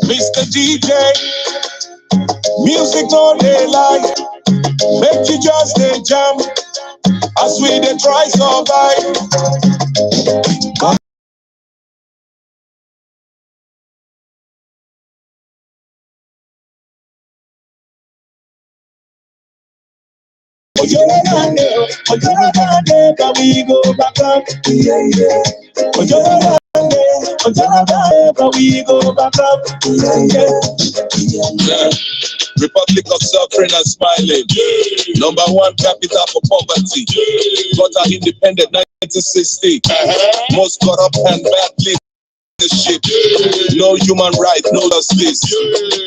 Mr. DJ, music on the line, make you just a jam as we dey try survive. Can we go back up? Yeah, yeah. Can we go back up? Yeah, yeah. Republic of suffering and smiling. Number one capital for poverty. Got our independent 1960. Most corrupt and bad leadership. No human right, no justice.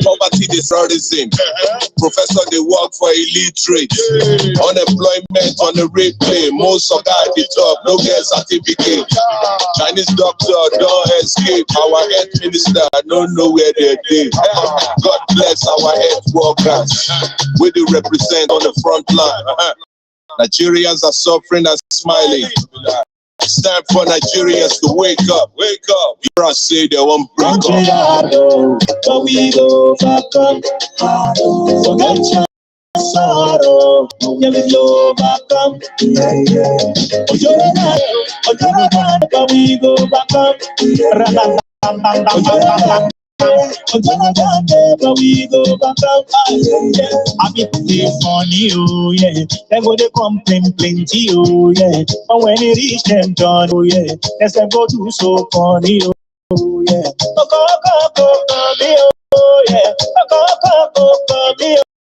Poverty, terrorism. Professor, they work for illiterate. Unemployment on the rate play. Most of that the top, no get certificate. Chinese doctor don't escape. Our health minister don't know where they're dead. God bless our health workers. We do represent on the front line. Nigerians are suffering and smiling. It's time for Nigerians to wake up. Wake up. You say they won't break up. But we go back up. Forget your sorrow. Yeah, we go back up. Yeah, yeah. But we go back up. But we go back up. I be pretty funny, oh yeah. They go they complain plenty, oh yeah. But when it reach them done, oh yeah, they say go do so funny, oh yeah. Oh yeah.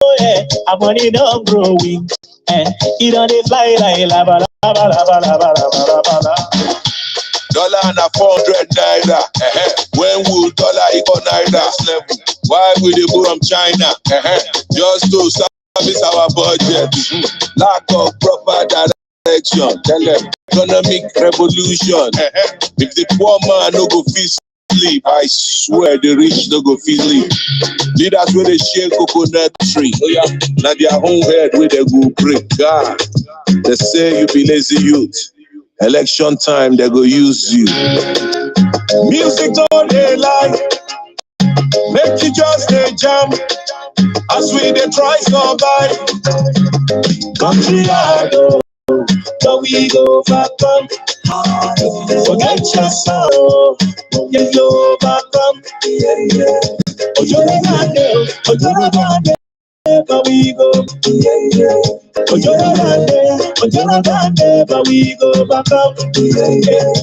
Oh yeah. I'm money not growing, it don't fly like lava, lava, lava, lava, lava, lava. Dollar and a 400 naira. When will dollar equal naira? Why will they go from China? Just to service our budget. Lack of proper direction. Economic revolution. If the poor man no go fit sleep, I swear the rich no go fit sleep. Leaders where they share coconut tree. Now their own head where they go break. God, they say you be lazy youth. Election time, they go use you. Music all day line, make you just a jam as we dey try survive. Country hard, but we go back up. Forget your sorrow, you go back up. Yeah, yeah. But we go, yeah, yeah. But we go back up, yeah, yeah.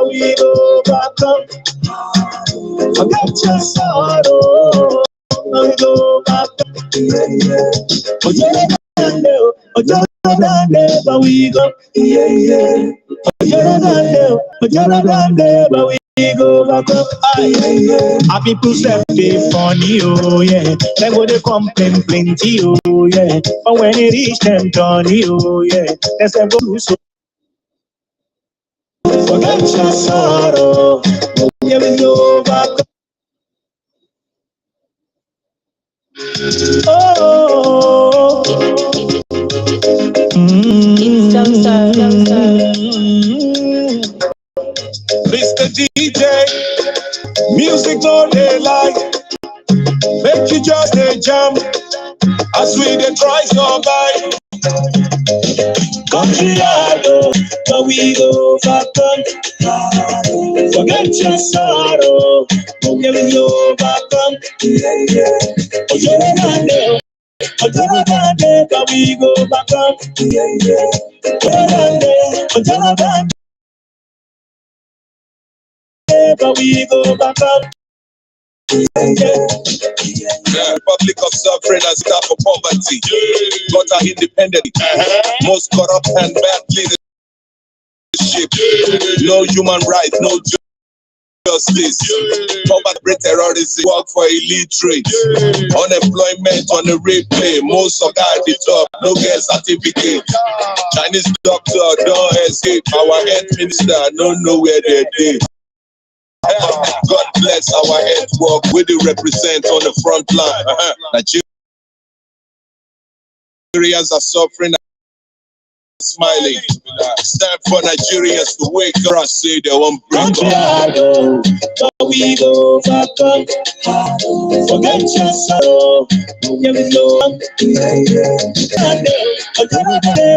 We go back up. Forget your sorrow, we go back up, yeah, yeah. But we go, yeah, yeah. But we go back up, yeah, yeah. Our people say they funny, oh yeah. They go they complain plenty, oh yeah. But when it reach them Johnny, oh yeah, they say go do so. Forget your sorrow, yeah, we go back up. Oh, Mr. DJ, music all day line, make you just a jam as we dey try survive. Country hard, but we go back up. Forget your sorrow, yeah, we go back up. Yeah, yeah. But we go back up. Yeah, yeah. But we go back up. The Republic of suffering and staff for poverty. Got our independent. Most corrupt and bad leadership. No human right, no justice. Poverty, terrorism, work for illiterate. Unemployment on the rate play. Most of that the top, no get certificate. Chinese doctor don't escape. Our health minister don't know where they're dead. God bless our health work. We do represent on the front line. Nigerians are suffering smiling. It's time for Nigerians to wake up and say they won't break up. But we go back up. Forget your sorrow. Yeah, we go up.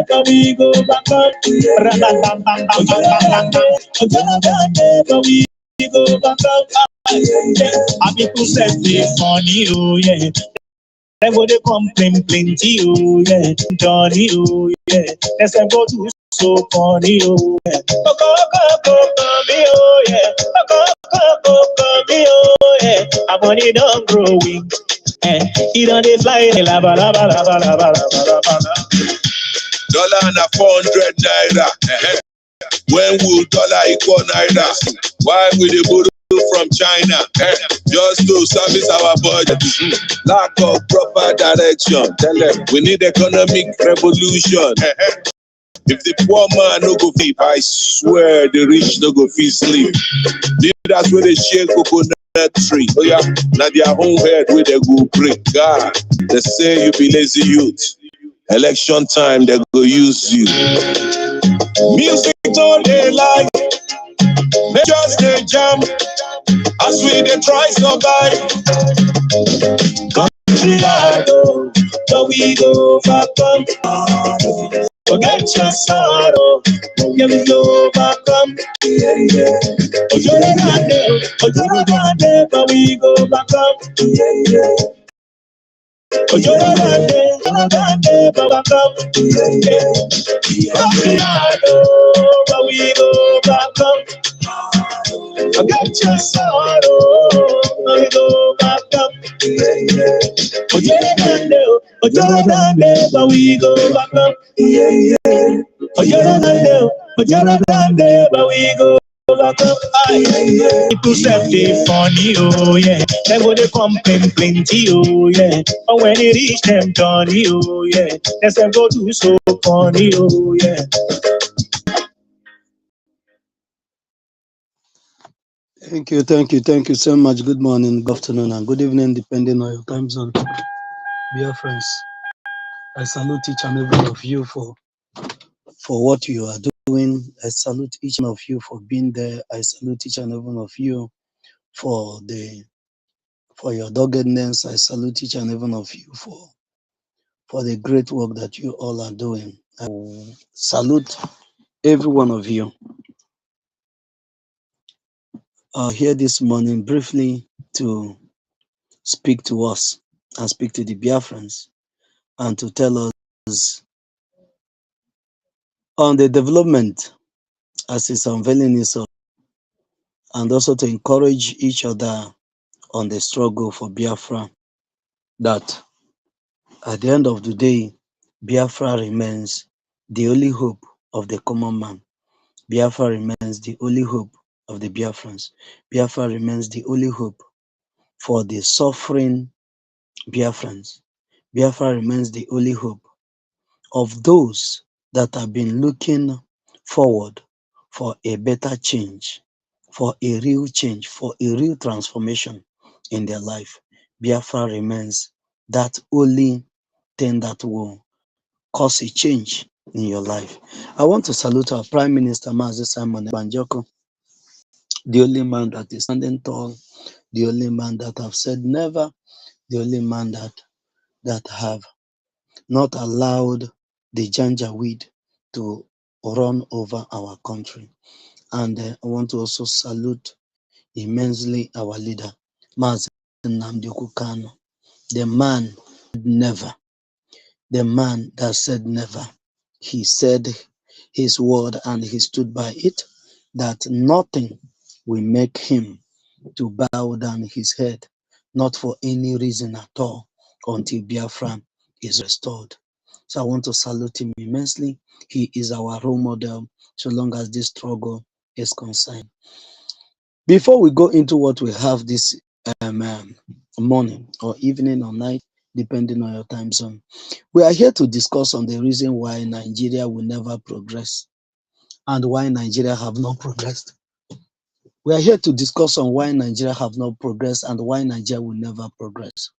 But we go back up. But we go back up. I people say they funny, oh yeah. They go they complain plenty, oh yeah. Johnny, oh yeah. They say go to so funny, oh yeah. Me, oh yeah. Me, oh yeah. My money don't growing. He don't they fly la ba la ba la ba la ba la ba la ba la. Dollar and a 400 naira. When will dollar equal naira? Why will they borrow from China? Just to service our budget. Lack of proper direction. Tell them we need economic revolution. If the poor man no go feed, I swear the rich no go feed sleep. That's where they share coconut tree. Oh yeah, now their own head where they go break. God, they say you be lazy youth. Election time they go use you. Music all day like they just they jam as we they try survive. Country I go, but we go back up. Forget your sorrow. Yeah, we go back up. Ojoro Grande, but we go back up. Ojoro Grande, but back up. But we go back up. Forget your sorrow. But we go back up. Ojoro Grande, but we go back up. Ojoro Grande, but we go back up. People say they funny, oh yeah. They go they complain plenty, oh yeah. But when it reach them Johnny, oh yeah. They say go do so funny, oh yeah. Thank you so much. Good morning, good afternoon, and good evening, depending on your time zone. Dear friends, I salute each and every one of you for what you are doing. I salute each one of you for being there. I salute each and every one of you for your doggedness. I salute each and every one of you for the great work that you all are doing. I salute every one of you. Here this morning briefly to speak to us and speak to the Biafrans and to tell us on the development as it's unveiling itself, and also to encourage each other on the struggle for Biafra, that at the end of the day, Biafra remains the only hope of the common man. Biafra remains the only hope of the Biafrans. Biafra remains the only hope for the suffering Biafrans. Biafra remains the only hope of those that have been looking forward for a better change, for a real change, for a real transformation in their life. Biafra remains that only thing that will cause a change in your life. I want to salute our Prime Minister, Mazi Simon Banjoko, the only man that is standing tall, the only man that have said never, the only man that have not allowed the Janjaweed to run over our country. And I want to also salute immensely our leader, Mazi Nnamdi Kanu, the man never, the man that said never. He said his word and he stood by it, that nothing will make him to bow down his head, not for any reason at all, until Biafra is restored. So I want to salute him immensely. He is our role model so long as this struggle is concerned. Before we go into what we have this morning or evening or night, depending on your time zone, we are here to discuss on the reason why Nigeria will never progress and why Nigeria have not progressed. We are here to discuss on why Nigeria have not progressed and why Nigeria will never progress.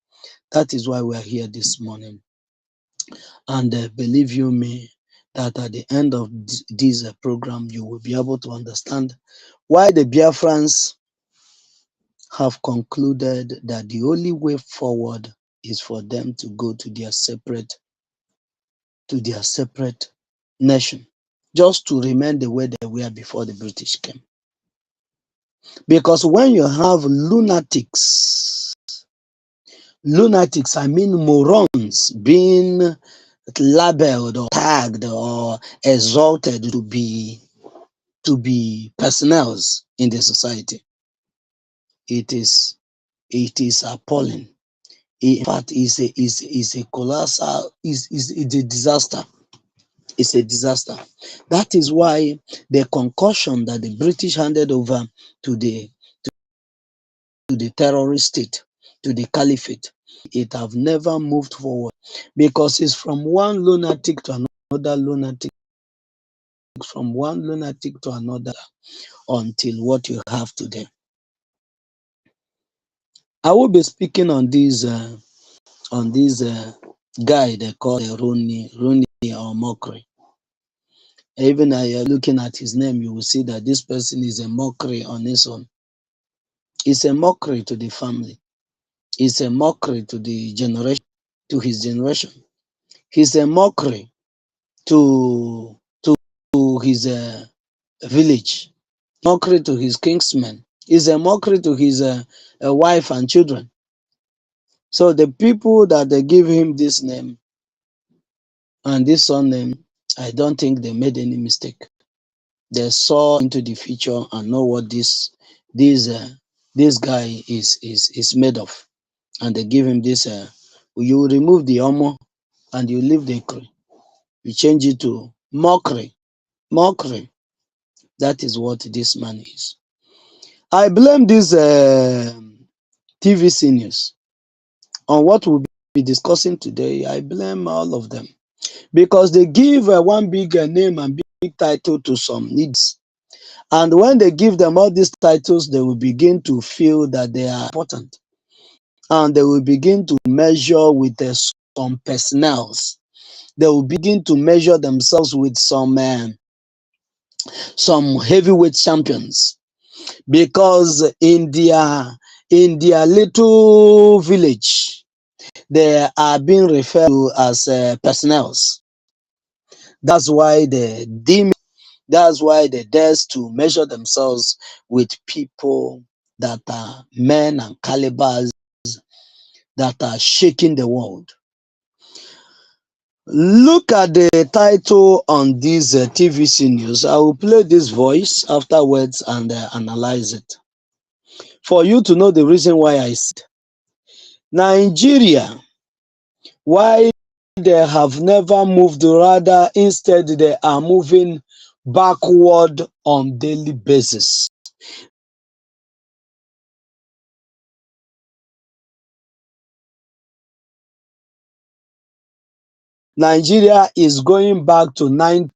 That is why we are here this morning. And believe you me, that at the end of this program, you will be able to understand why the Biafrans have concluded that the only way forward is for them to go to their separate nation, just to remain the way they were before the British came. Because when you have lunatics, I mean morons, being labeled or tagged or exalted to be personnel in the society, it is appalling. In fact, is a colossal, is a disaster. It's a disaster. That is why the concussion that the British handed over to the terrorist state, to the caliphate, it have never moved forward, because it's from one lunatic to another lunatic, from one lunatic to another, until what you have today. I will be speaking on this guy they call Rooney Omokri. Even looking at his name, you will see that this person is a mockery on his own. It's a mockery to the family. It's a mockery to the generation, to his generation. He's a mockery to his village, mockery to his kinsmen. He's a mockery to his wife and children. So the people that they give him this name and this surname, I don't think they made any mistake. They saw into the future and know what this guy is made of, and they give him this. You remove the Omo and you leave the Kri. You change it to mockery. Mockery. That is what this man is. I blame this TVC news on what we'll be discussing today. I blame all of them, because they give one big name and big title to some needs. And when they give them all these titles, they will begin to feel that they are important. And they will begin to measure with some personnels. They will begin to measure themselves with some heavyweight champions. Because in their little village, they are being referred to as personnels. That's why they dare to measure themselves with people that are men and calibers that are shaking the world. Look at the title on this TVC news. I will play this voice afterwards and analyze it, for you to know the reason why I said Nigeria, why they have never moved, rather instead they are moving backward on daily basis. Nigeria is going back to 9,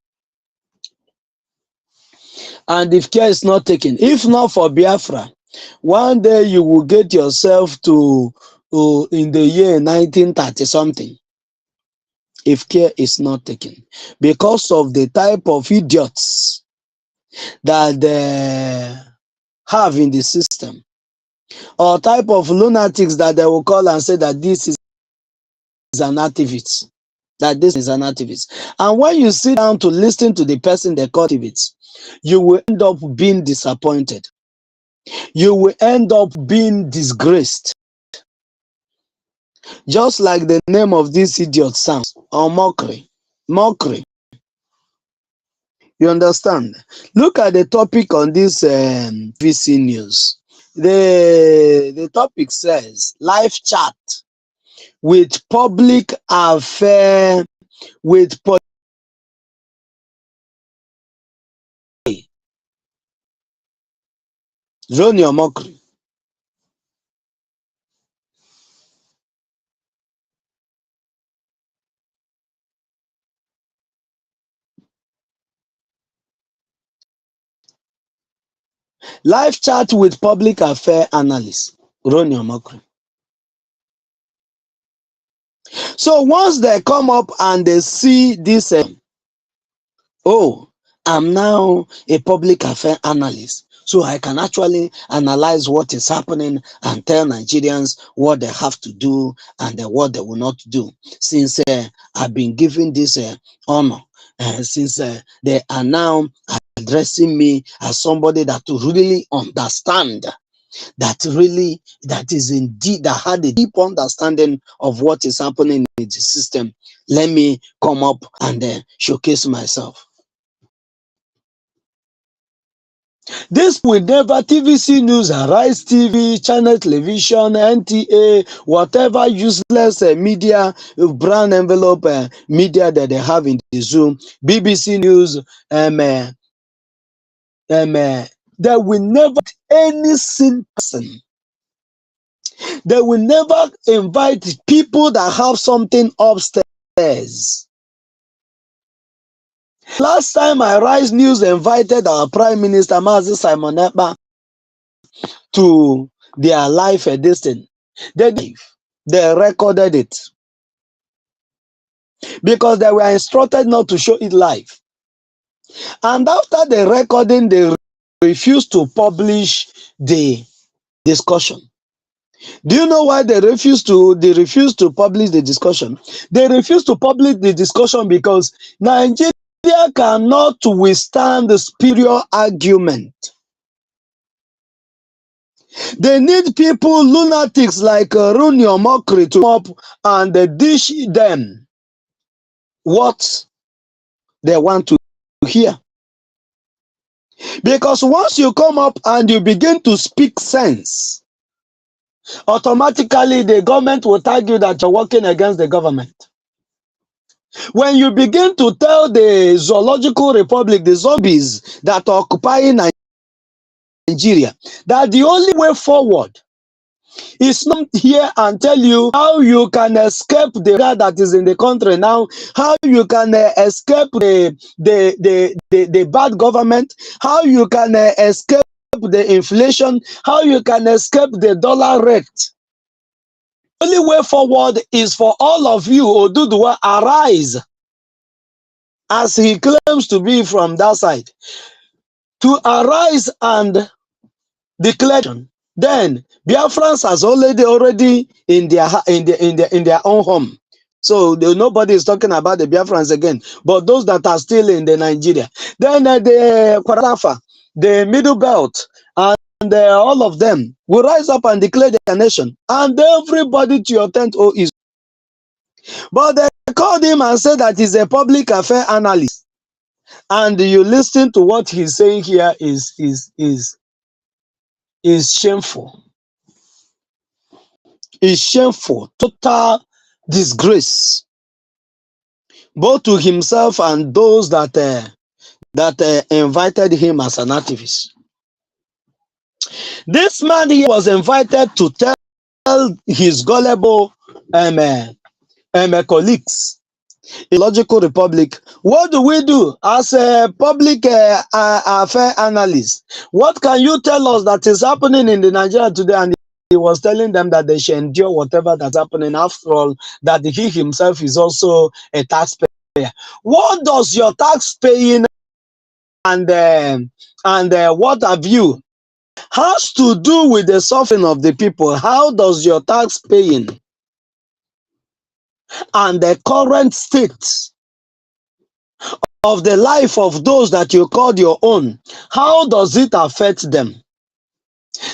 and if care is not taken, if not for Biafra, one day you will get yourself to in the year 1930 something, if care is not taken, because of the type of idiots that they have in the system, or type of lunatics that they will call and say that this is an activist, that this is an activist. And when you sit down to listen to the person they call activists, you will end up being disappointed. You will end up being disgraced. Just like the name of this idiot sounds, or mockery. Mockery. You understand? Look at the topic on this VC news. The topic says live chat with public affair with Ronnie Omokri. Live chat with public affair analyst Ronnie Omokri. So once they come up and they see this Oh, I'm now a public affairs analyst. So I can actually analyze what is happening and tell Nigerians what they have to do and what they will not do. Since I've been given this honor, since they are now addressing me as somebody that really understand, that is indeed, that had a deep understanding of what is happening in the system. Let me come up and showcase myself. This will never TVC News, Arise TV, Channel Television, NTA, whatever useless media, brown envelope media that they have in the Zoom, BBC News, they will never any single person. They will never invite people that have something upstairs. Last time Arise News invited our Prime Minister, Mazi Simon Ekpa, to their live edition. They recorded it because they were instructed not to show it live. And after the recording, they refused to publish the discussion. Do you know why they refused to publish the discussion? They refused to publish the discussion because Nigeria cannot withstand the superior argument. They need people, lunatics like Reno, Omokri, to come up and dish them what they want to hear. Because once you come up and you begin to speak sense, automatically the government will tag you that you're working against the government. When you begin to tell the zoological republic, the zombies that are occupying Nigeria, that the only way forward is not here and tell you how you can escape the guy that is in the country now, how you can escape the bad government, how you can escape the inflation, how you can escape the dollar rate. The only way forward is for all of you, Oduduwa, arise, as he claims to be from that side, to arise and declare. Then Biafrans has already in their own home. So nobody is talking about the Biafrans again, but those that are still in the Nigeria. Then the Kwarafa, the Middle Belt, and all of them will rise up and declare their nation, and everybody to your tent, oh, is. But they called him and said that he's a public affairs analyst, and you listen to what he's saying here is shameful. Is shameful, total disgrace, both to himself and those that invited him as an activist. This man here was invited to tell his gullible colleagues in Logical Republic, what do we do as a public affair analyst? What can you tell us that is happening in the Nigeria today? And he was telling them that they should endure whatever that's happening. After all, that he himself is also a taxpayer. What does your tax paying and what have you has to do with the suffering of the people? How does your tax paying and the current state of the life of those that you called your own, how does it affect them?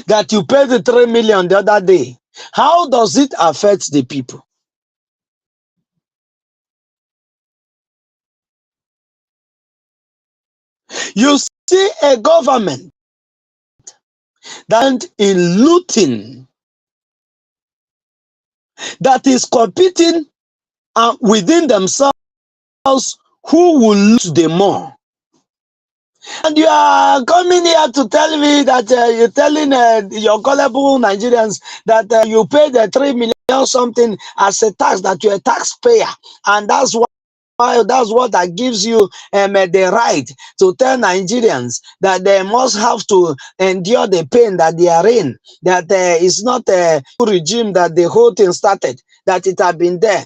That you paid the 3 million the other day, how does it affect the people? You see a government that in looting, that is competing within themselves, who will loot the more. And you are coming here to tell me that you're telling your gullible Nigerians that you pay the 3 million something as a tax, that you're a taxpayer, and that's what that gives you the right to tell Nigerians that they must have to endure the pain that they are in, that it's not a regime that the whole thing started, that it had been there.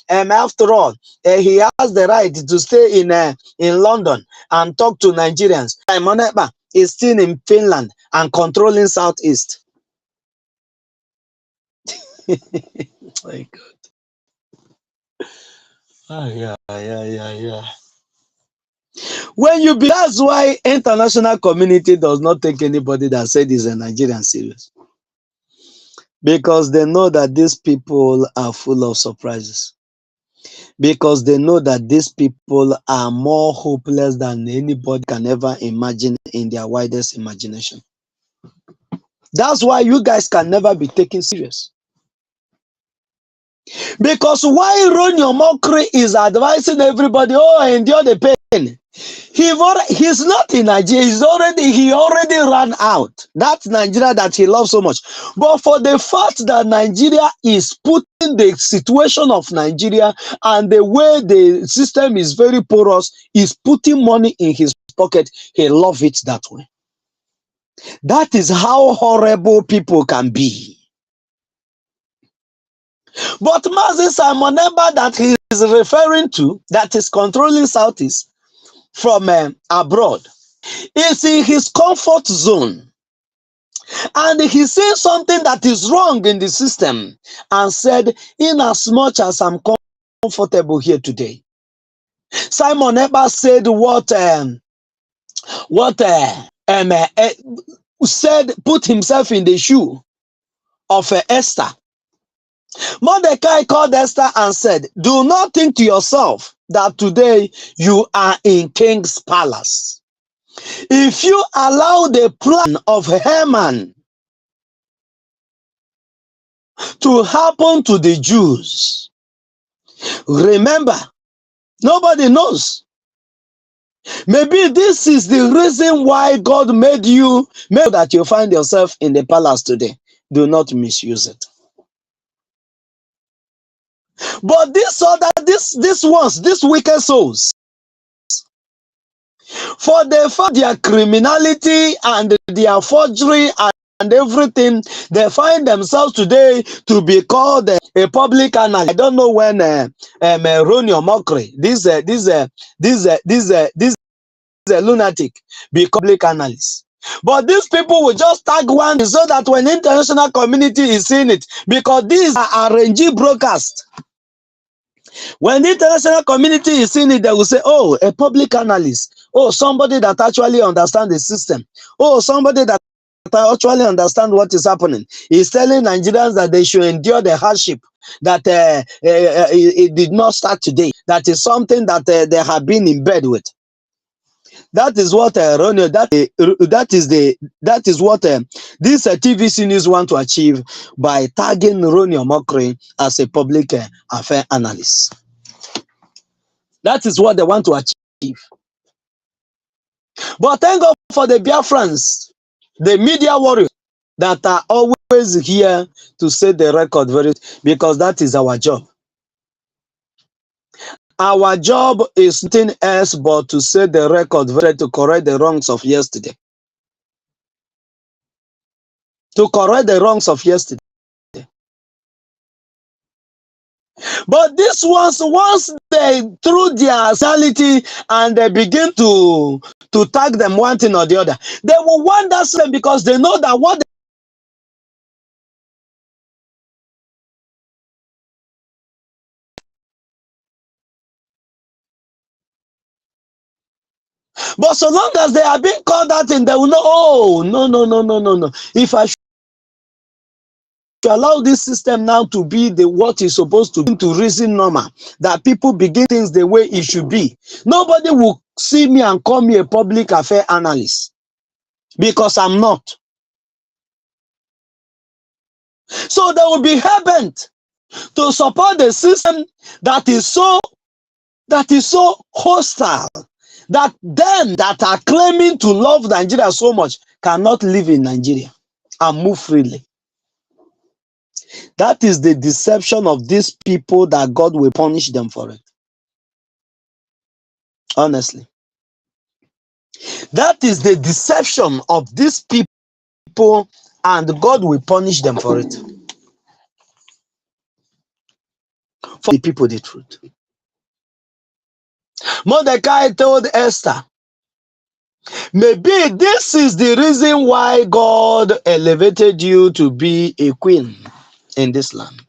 after all, he has the right to stay in London and talk to Nigerians. Simon Ekpa is still in Finland and controlling Southeast. My God. Yeah. When you be, that's why international community does not take anybody that said is a Nigerian serious. Because they know that these people are full of surprises. Because they know that these people are more hopeless than anybody can ever imagine in their widest imagination. That's why you guys can never be taken serious. Because why Reno Omokri is advising everybody, oh, endure the pain. He's not in Nigeria. He already ran out. That's Nigeria that he loves so much. But for the fact that Nigeria is putting the situation of Nigeria and the way the system is very porous, is putting money in his pocket, he loves it that way. That is how horrible people can be. But Mazi Simon Ekpa that he is referring to, that is controlling Southeast from abroad, is in his comfort zone. And he said something that is wrong in the system and said, in as much as I'm comfortable here today. Simon Ekpa said said, put himself in the shoe of Esther. Mordecai called Esther and said, do not think to yourself that today you are in King's palace. If you allow the plan of Haman to happen to the Jews, remember, nobody knows. Maybe this is the reason why God made you, that you find yourself in the palace today. Do not misuse it. But these wicked souls, for their criminality and their forgery and everything, they find themselves today to be called a public analyst. I don't know when Reno Omokri, this lunatic, be public analyst. But these people will just tag one so that when international community is seeing it, because these are RNG broadcast. When the international community is seeing it, they will say, oh, a public analyst. Oh, somebody that actually understands the system. Oh, somebody that actually understands what is happening. He's telling Nigerians that they should endure the hardship, that it did not start today. That is something that they have been in bed with. That is what Reno, that is what this TVC News want to achieve by tagging Reno Omokri as a public affair analyst. That is what they want to achieve. But thank God for the Biafrans, the media warriors that are always here to set the record because that is our job. Our job is nothing else but to set the record to correct the wrongs of yesterday. To correct the wrongs of yesterday. But these ones, once they, through their reality, and they begin to tag them one thing or the other, they will want that same because they know that what but so long as they are being called that thing, they will know, oh, no. If I should allow this system now to be what is supposed to reason normal, that people begin things the way it should be, nobody will see me and call me a public affair analyst because I'm not. So they will be hell-bent to support the system that is so hostile, that them that are claiming to love Nigeria so much cannot live in Nigeria and move freely. That is the deception of these people that God will punish them for it. Honestly. That is the deception of these people and God will punish them for it. for the people the truth. Mordecai told Esther, maybe this is the reason why God elevated you to be a queen in this land.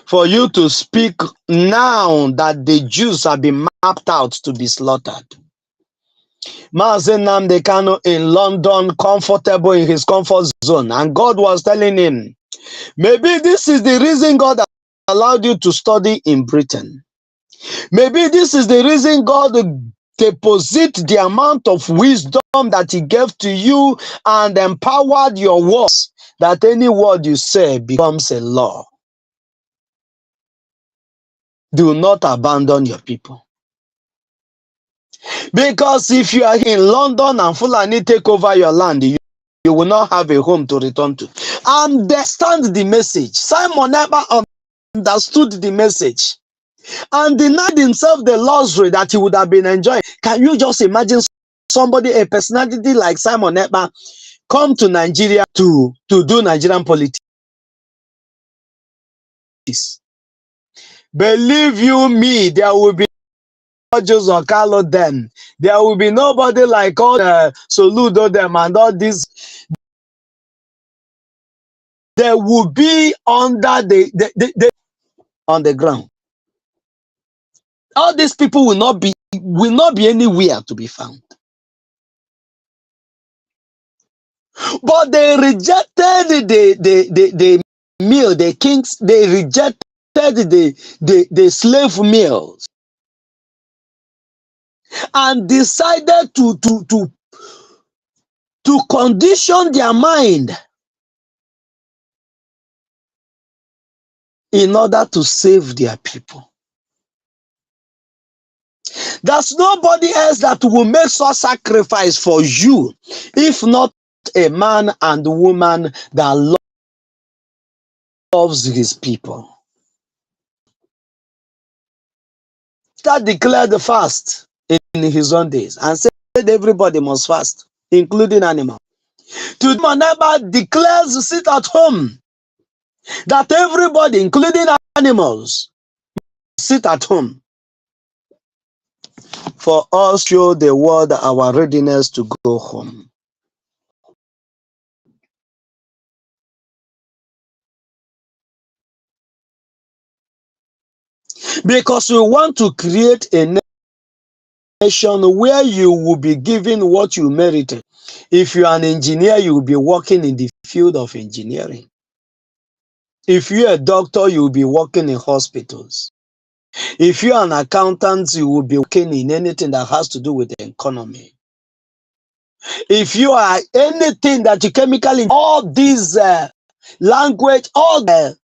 For you to speak now that the Jews have been mapped out to be slaughtered. Mazen Nnamdi Kanu in London, comfortable in his comfort zone, and God was telling him, maybe this is the reason God allowed you to study in Britain. Maybe this is the reason God deposit the amount of wisdom that he gave to you and empowered your words, that any word you say becomes a law. Do not abandon your people. Because if you are in London and Fulani take over your land, you will not have a home to return to. Understand the message. Simon never understood the message and denied himself the luxury that he would have been enjoying. Can you just imagine somebody, a personality like Simon Ekpa, come to Nigeria to do Nigerian politics? Believe you me, there will be Joseph Carlo then. There will be nobody like all Soludo them and all this. They will be under on the ground. All these people will not be anywhere to be found. But they rejected the meal, the kings, they rejected the slave meals and decided to condition their mind in order to save their people. There's nobody else that will make such sacrifice for you, if not a man and woman that loves his people. That declared the fast in his own days and said everybody must fast, including animals. To my neighbor declares sit at home, that everybody, including animals, sit at home. For us show the world our readiness to go home. Because we want to create a nation where you will be given what you merited. If you are an engineer, you will be working in the field of engineering. If you're a doctor, you will be working in hospitals. If you're an accountant, you will be working in anything that has to do with the economy. If you are anything that you chemically, all these language, all the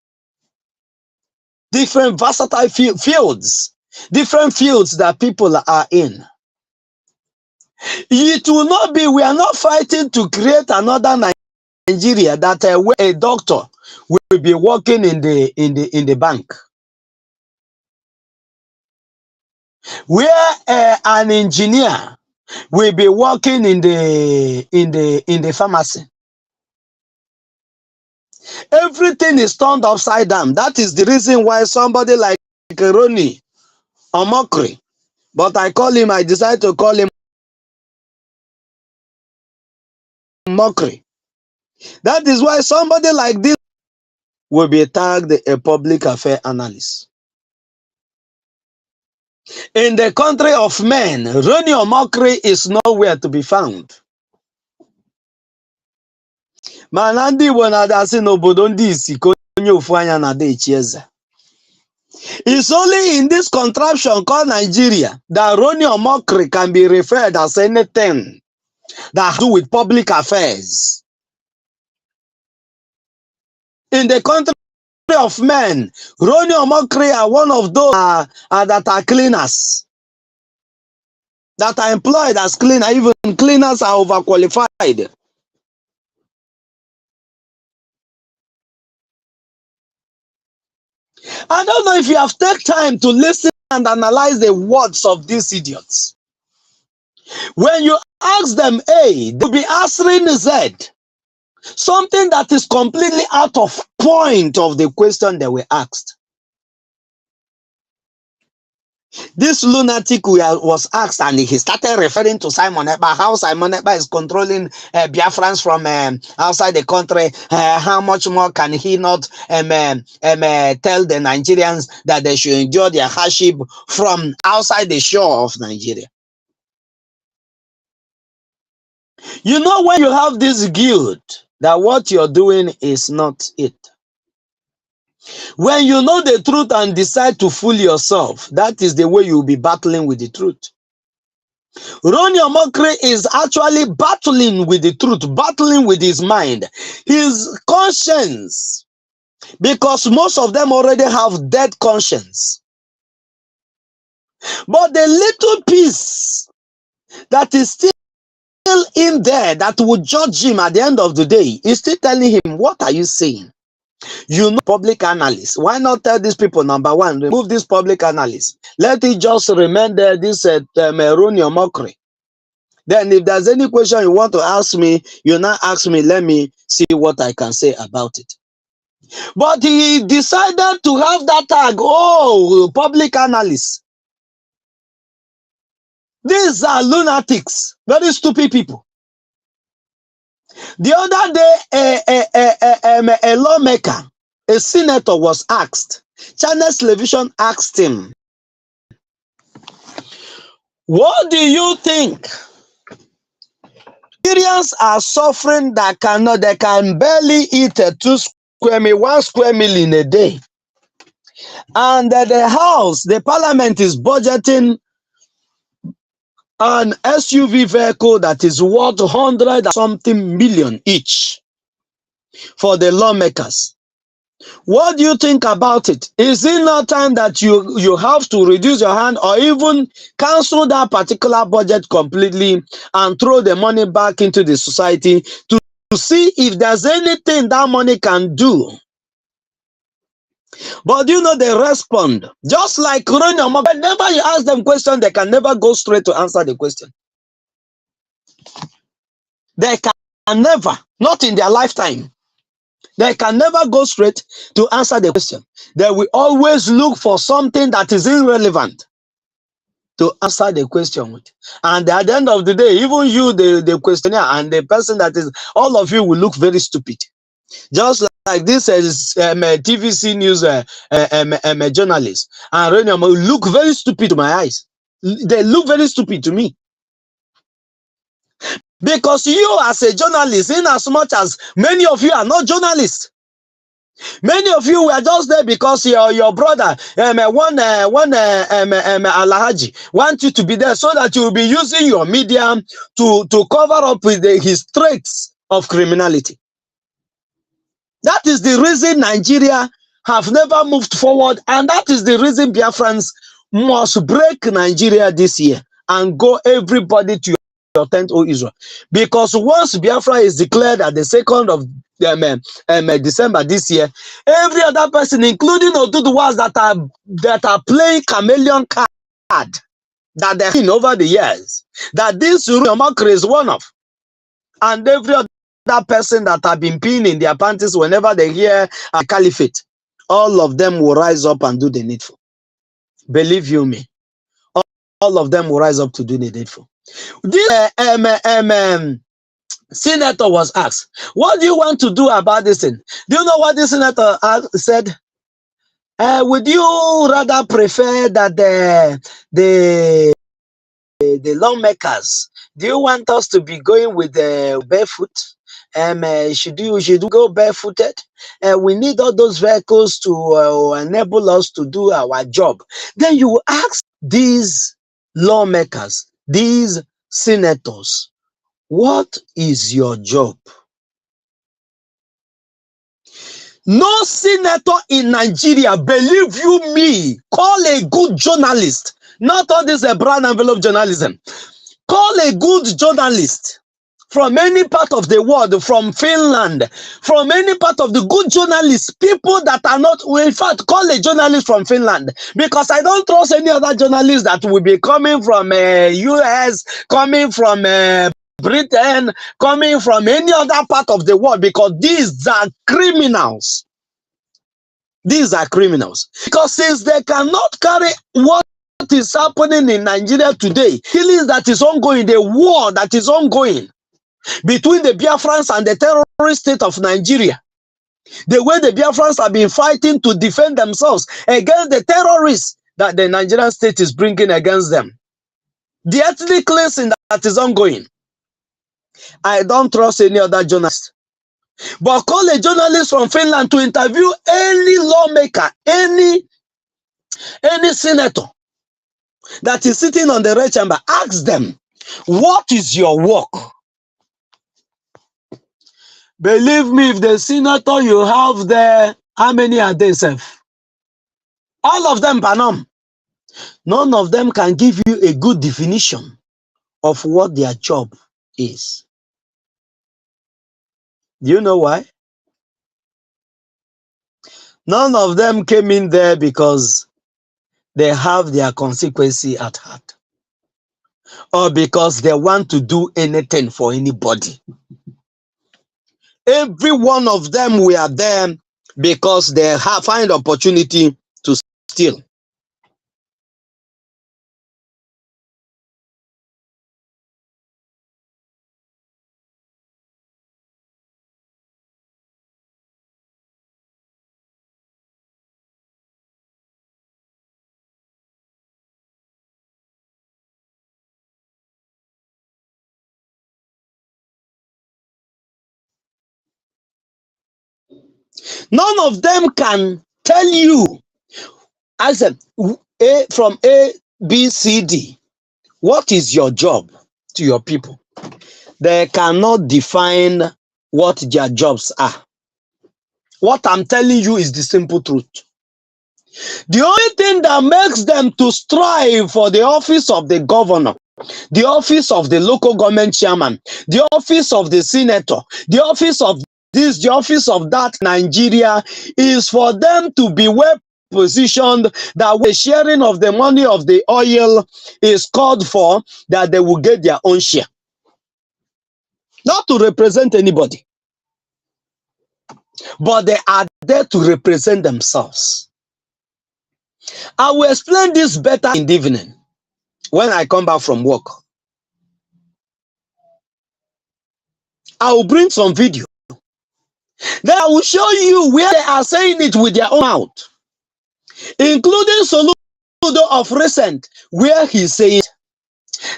different versatile fields, different fields that people are in. It will not be, we are not fighting to create another Nigeria that a doctor will be working in the bank, where an engineer will be working in the pharmacy. Everything is turned upside down. That is the reason why somebody like Reno Omokri, but I decided to call him Omokri. That is why somebody like this will be tagged a public affair analyst. In the country of men, Reno Omokri is nowhere to be found. Manandi wanadasi n'obodo ndị isi ka onye ofu anya na-ada echi eze. It's only in this contraption called Nigeria that Reno Omokri can be referred as anything that has to do with public affairs. In the country of men, Reno Omokri are one of those that are cleaners, that are employed as cleaners. Even cleaners are overqualified. I don't know if you have taken time to listen and analyze the words of these idiots. When you ask them A, they'll be answering Z. Something that is completely out of point of the question they were asked. This lunatic was asked, and he started referring to Simon Ekpa, how Simon Ekpa is controlling Biafrans from outside the country. How much more can he not tell the Nigerians that they should endure their hardship from outside the shore of Nigeria? You know, when you have this guilt that what you're doing is not it, when you know the truth and decide to fool yourself, that is the way you'll be battling with the truth. Reno Omokri is actually battling with the truth, battling with his mind, his conscience, because most of them already have dead conscience. But the little piece that is still in there that will judge him at the end of the day is still telling him, what are you saying? You know, public analysts. Why not tell these people, number one, remove this public analyst. Let it just remain there, this Reno Omokri. Then if there's any question you want to ask me, you now ask me, let me see what I can say about it. But he decided to have that tag, oh, public analysts. These are lunatics, very stupid people. The other day, a lawmaker, a senator was asked, Channels Television asked him, what do you think? Nigerians are suffering that they can barely eat a 1 square meal in a day. And the parliament is budgeting an SUV vehicle that is worth 100 something million each for the lawmakers. What do you think about it? Is it not time that you have to reduce your hand or even cancel that particular budget completely and throw the money back into the society to see if there's anything that money can do? But you know, they respond just like Reno. Whenever you ask them question, they can never go straight to answer the question. They can never, not in their lifetime. They can never go straight to answer the question. They will always look for something that is irrelevant to answer the question with. And at the end of the day, even you, the questionnaire, and the person that is, all of you will look very stupid. Just like this is TVC news journalist. And Reno look very stupid to my eyes. They look very stupid to me. Because you as a journalist, in as much as many of you are not journalists, many of you were just there because your brother, Alhaji, want you to be there so that you will be using your media to cover up with his traits of criminality. That is the reason Nigeria have never moved forward, and that is the reason Biafrans must break Nigeria this year and go everybody to your tent, O Israel. Because once Biafra is declared at the 2nd of December this year, every other person, including Oduduwas that are playing chameleon card that they've seen over the years, that this Omokri is one of, and every other person that have been peeing in their panties whenever they hear a caliphate, all of them will rise up and do the needful. Believe you me, all of them will rise up to do the needful. This senator was asked, what do you want to do about this thing? Do you know what this senator said? Would you rather prefer that the lawmakers, do you want us to be going with barefoot? Should you go barefooted? We need all those vehicles to enable us to do our job. Then you ask these lawmakers, these senators, what is your job? No senator in Nigeria, believe you me, call a good journalist, not all this brown envelope journalism. Call a good journalist from any part of the world, from Finland, from any part of the good journalists, people that are not, in fact, call a journalist from Finland, because I don't trust any other journalist that will be coming from US, coming from Britain, coming from any other part of the world, because these are criminals. These are criminals. Because since they cannot carry what is happening in Nigeria today, killings that is ongoing, the war that is ongoing between the Biafrans and the terrorist state of Nigeria, the way the Biafrans have been fighting to defend themselves against the terrorists that the Nigerian state is bringing against them, the ethnic cleansing that is ongoing. I don't trust any other journalist, but call a journalist from Finland to interview any lawmaker, any senator that is sitting on the red chamber. Ask them, what is your work? Believe me, if the senator you have there, how many are they, self? All of them, Panam. None of them can give you a good definition of what their job is. Do you know why? None of them came in there because they have their consequences at heart, or because they want to do anything for anybody. Every one of them were there because they find opportunity to steal. None of them can tell you, I said, from A, B, C, D, what is your job to your people? They cannot define what their jobs are. What I'm telling you is the simple truth. The only thing that makes them to strive for the office of the governor, the office of the local government chairman, the office of the senator, the office of this, the office of that Nigeria, is for them to be well positioned, that the sharing of the money of the oil is called for, that they will get their own share. Not to represent anybody, but they are there to represent themselves. I will explain this better in the evening when I come back from work. I will bring some video. Then I will show you where they are saying it with their own mouth, including Soludo of recent, where he said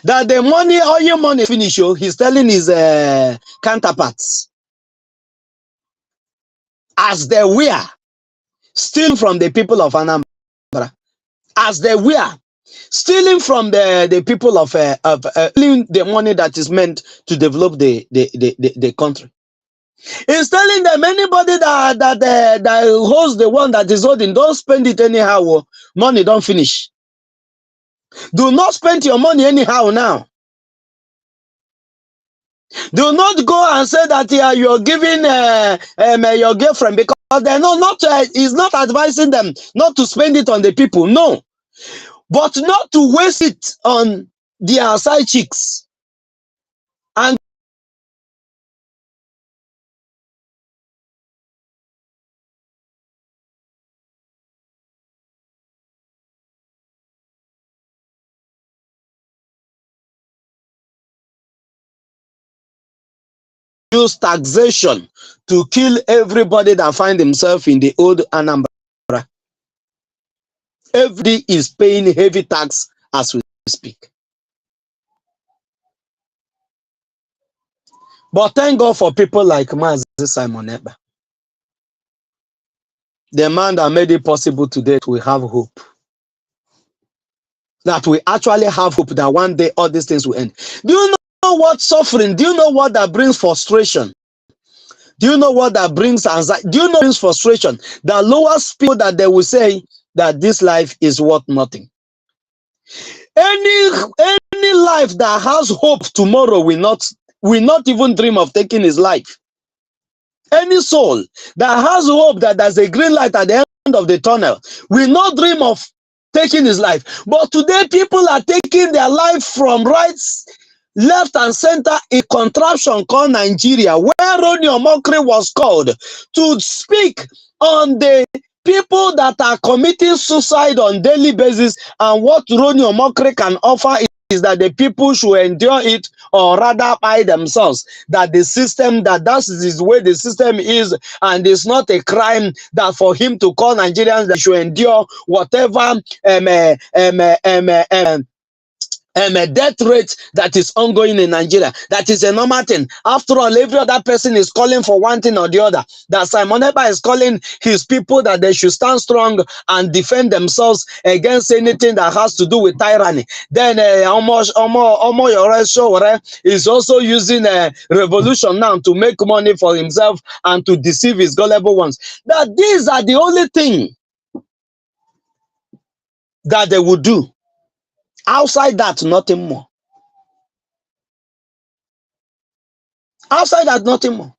that the money, oil money finish, he's telling his counterparts, as they were stealing from the people of Anambra, as they were stealing from the people of stealing the money that is meant to develop the country. He's telling them, anybody that holds the one that is holding, don't spend it anyhow. Money don't finish. Do not spend your money anyhow now. Do not go and say that you're giving your girlfriend, because they know not. He's not advising them not to spend it on the people. No, but not to waste it on their side chicks and use taxation to kill everybody that find himself in the old Anambra. Everybody is paying heavy tax as we speak. But thank God for people like Mazi Simon Ekpa, the man that made it possible today. We have hope. That we actually have hope that one day all these things will end. Do you know what suffering? Do you know what that brings frustration? Do you know what that brings anxiety? Do you know what brings frustration? That lowers people, that they will say that this life is worth nothing. Any life that has hope tomorrow will not even dream of taking his life. Any soul that has hope that there's a green light at the end of the tunnel will not dream of taking his life. But today people are taking their life from right, left and center, a contraption called Nigeria, where Omokri was called to speak on the people that are committing suicide on daily basis, and what Reno Omokri can offer is that the people should endure it, or rather by themselves, that the system, that is the way the system is, and it's not a crime that for him to call Nigerians that should endure whatever a death rate that is ongoing in Nigeria. That is a normal thing. After all, every other person is calling for one thing or the other. That Simon Ekpa is calling his people that they should stand strong and defend themselves against anything that has to do with tyranny. Then Omo Yore is also using a revolution now to make money for himself and to deceive his gullible ones. That these are the only thing that they would do. Outside that, nothing more. Outside that, nothing more.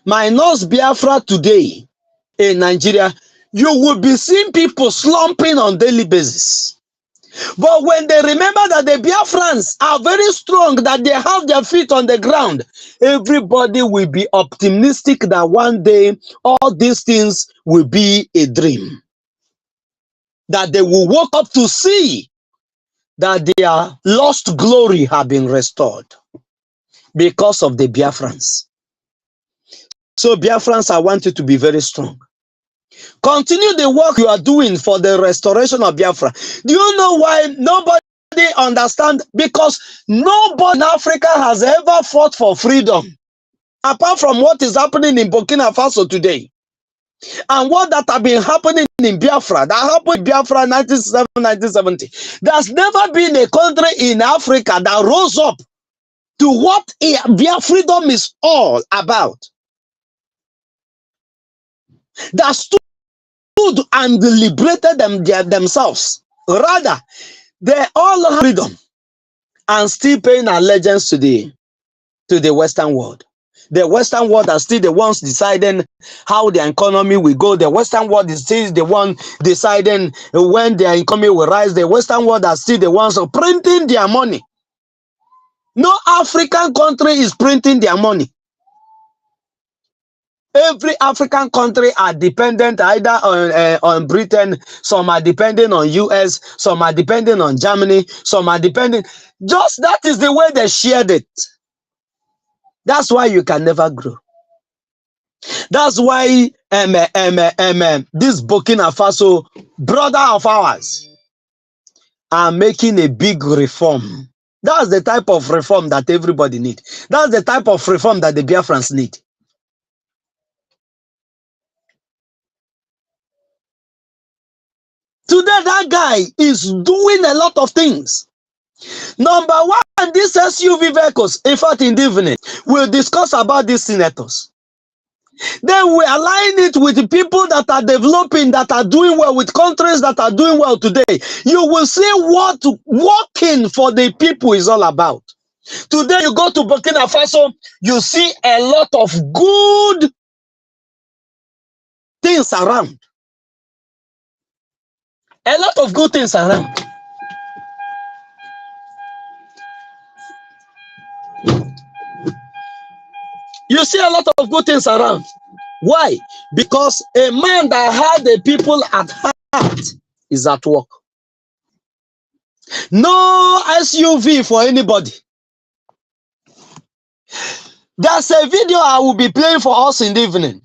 Minus Biafra today in Nigeria, you will be seeing people slumping on daily basis. But when they remember that the Biafrans are very strong, that they have their feet on the ground, everybody will be optimistic that one day all these things will be a dream. That they will wake up to see that their lost glory have been restored because of the Biafrans. So Biafrans, I want you to be very strong. Continue the work you are doing for the restoration of Biafra. Do you know why nobody understands? Because nobody in Africa has ever fought for freedom, apart from what is happening in Burkina Faso today. And what that have been happening in Biafra, that happened in Biafra 1970. There's never been a country in Africa that rose up to what Biafra freedom is all about. That stood and liberated themselves. Rather, they all have freedom and still paying allegiance to the Western world. The Western world are still the ones deciding how their economy will go. The Western world is still the one deciding when their economy will rise. The Western world are still the ones printing their money. No African country is printing their money. Every African country are dependent either on Britain, some are dependent on US, some are dependent on Germany, some are dependent. Just that is the way they shared it. That's why you can never grow. That's why this Burkina Faso brother of ours are making a big reform. That's the type of reform that everybody needs. That's the type of reform that the Biafrans need. Today, that guy is doing a lot of things. Number one, these SUV vehicles, in fact, in the evening, we'll discuss about these senators. Then we align it with the people that are developing, that are doing well, with countries that are doing well today. You will see what working for the people is all about. Today, you go to Burkina Faso, you see a lot of good things around. A lot of good things around. You see a lot of good things around. Why? Because a man that had the people at heart is at work. No SUV for anybody. There's a video I will be playing for us in the evening.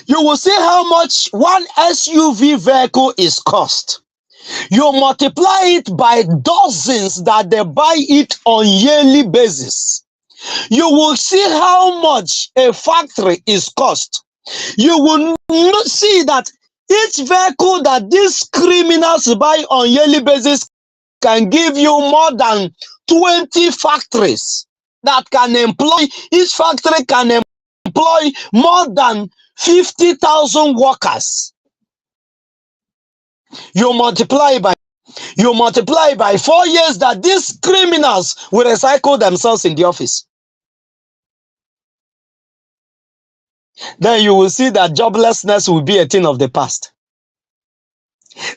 You will see how much one SUV vehicle is cost. You multiply it by dozens that they buy it on yearly basis. You will see how much a factory is cost. You will see that each vehicle that these criminals buy on yearly basis can give you more than 20 factories that can employ, each factory can employ more than 50,000 workers. You multiply by 4 years that these criminals will recycle themselves in the office. Then you will see that joblessness will be a thing of the past.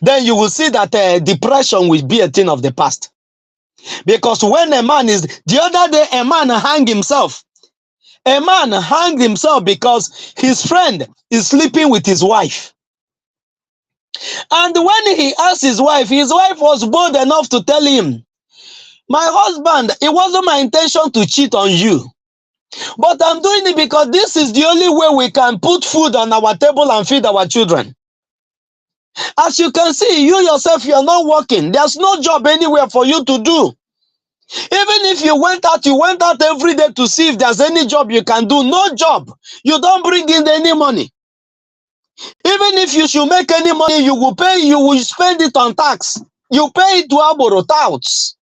Then you will see that depression will be a thing of the past. Because when a man is, the other day a man hanged himself. A man hanged himself because his friend is sleeping with his wife. And when he asked his wife was bold enough to tell him, my husband, it wasn't my intention to cheat on you, but I'm doing it because this is the only way we can put food on our table and feed our children. As you can see, you yourself, you're not working. There's no job anywhere for you to do. Even if you went out every day to see if there's any job you can do. No job. You don't bring in any money. Even if you should make any money, you will spend it on tax. You pay it to Aboro touts.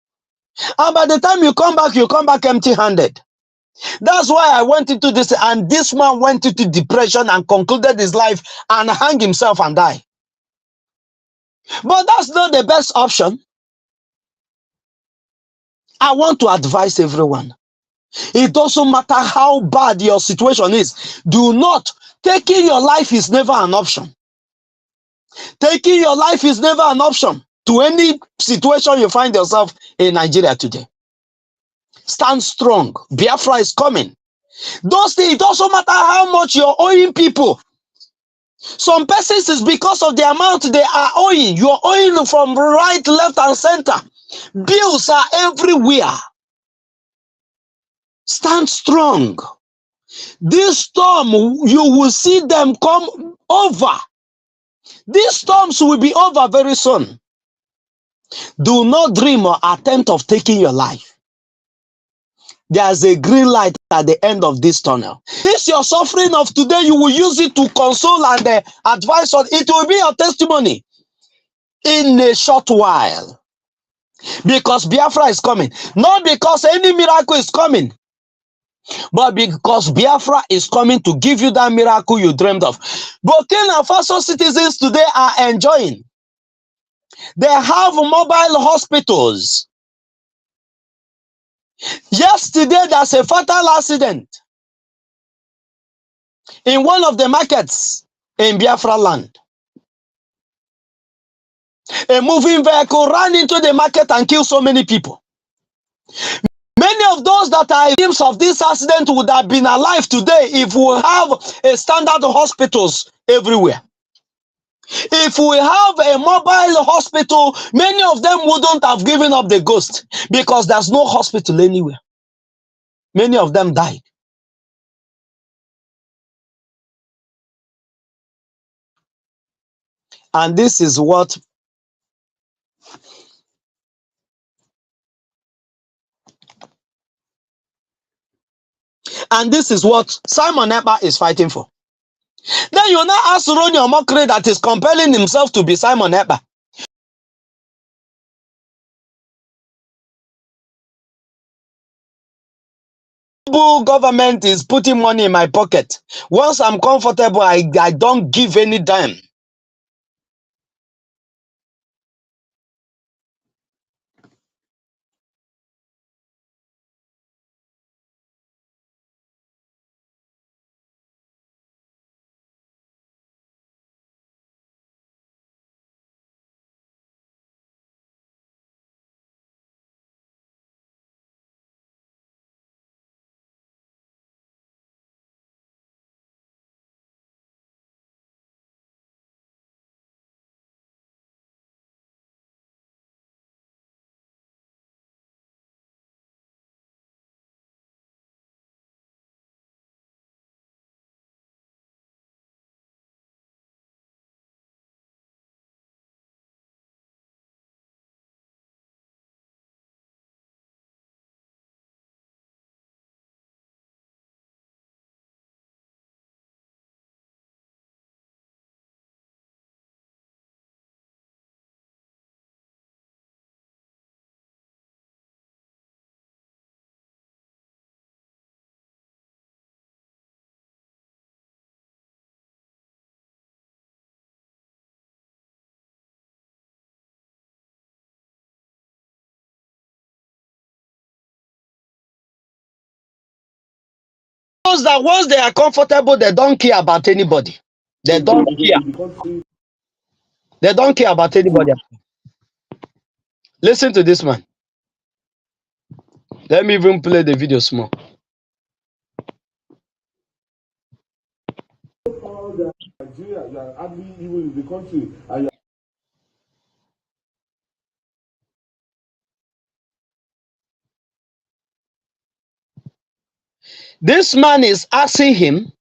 And by the time you come back empty-handed. That's why I went into this, and this man went into depression and concluded his life and hang himself and die. But that's not the best option. I want to advise everyone. It doesn't matter how bad your situation is. Do not. Taking your life is never an option. Taking your life is never an option to any situation you find yourself in Nigeria today. Stand strong. Biafra is coming. It doesn't matter how much you're owing people. Some persons is because of the amount they are owing. You're owing from right, left, and center. Bills are everywhere. Stand strong. This storm, you will see them come over. These storms will be over very soon. Do not dream or attempt of taking your life. There's a green light at the end of this tunnel. This your suffering of today, you will use it to console and advise on. It will be your testimony in a short while. Because Biafra is coming. Not because any miracle is coming, but because Biafra is coming to give you that miracle you dreamed of. Burkina Faso citizens today are enjoying. They have mobile hospitals. Yesterday, there's a fatal accident in one of the markets in Biafra land. A moving vehicle ran into the market and killed so many people. Many of those that are victims of this accident would have been alive today if we have a standard hospitals everywhere. If we have a mobile hospital, many of them wouldn't have given up the ghost because there's no hospital anywhere. Many of them died. And this is what Simon EKPA is fighting for. Then you now ask Reno Omokri that is compelling himself to be Simon EKPA. Government is putting money in my pocket. Once I'm comfortable, I don't give any dime. Those that once they are comfortable, they don't care about anybody. They don't care. They don't care about anybody. Listen to this man. Let me even play the video small. Nigeria, you are hardly even in the country, and you This man is asking him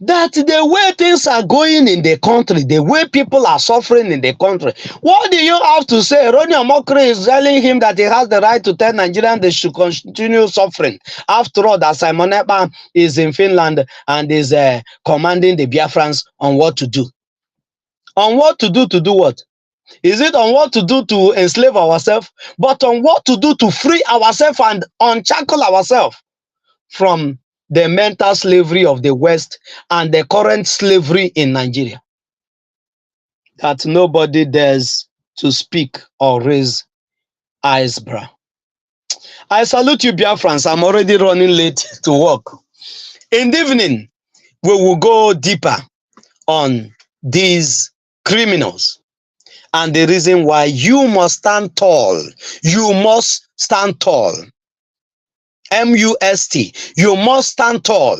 that the way things are going in the country, the way people are suffering in the country, what do you have to say? Reno Omokri is telling him that he has the right to tell Nigerians they should continue suffering. After all, that Simon Ekpa is in Finland and is commanding the Biafrans on what to do. On what to do what? Is it on what to do to enslave ourselves, but on what to do to free ourselves and unshackle ourselves from the mental slavery of the West and the current slavery in Nigeria? That nobody dares to speak or raise eyebrow. I salute you, Biafrans. I'm already running late to work. In the evening, we will go deeper on these criminals and the reason why you must stand tall. You must stand tall. MUST. You must stand tall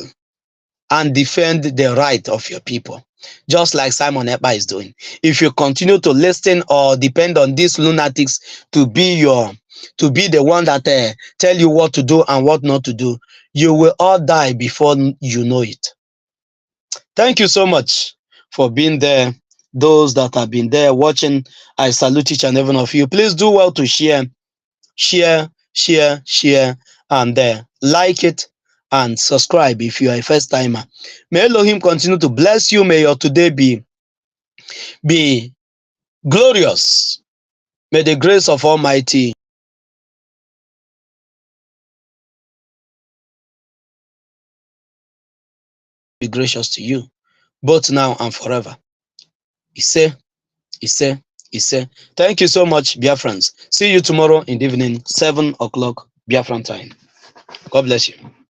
and defend the right of your people, just like Simon Ekpa is doing. If you continue to listen or depend on these lunatics to be the one that tell you what to do and what not to do, you will all die before you know it. Thank you so much for being there. Those that have been there watching, I salute each and every one of you. Please do well to share, and like it and subscribe if you are a first timer. May Elohim continue to bless you. May your today be glorious. May the grace of Almighty be gracious to you, both now and forever. Ise. Thank you so much, Biafrans. See you tomorrow in the evening, 7 o'clock Biafran time. God bless you.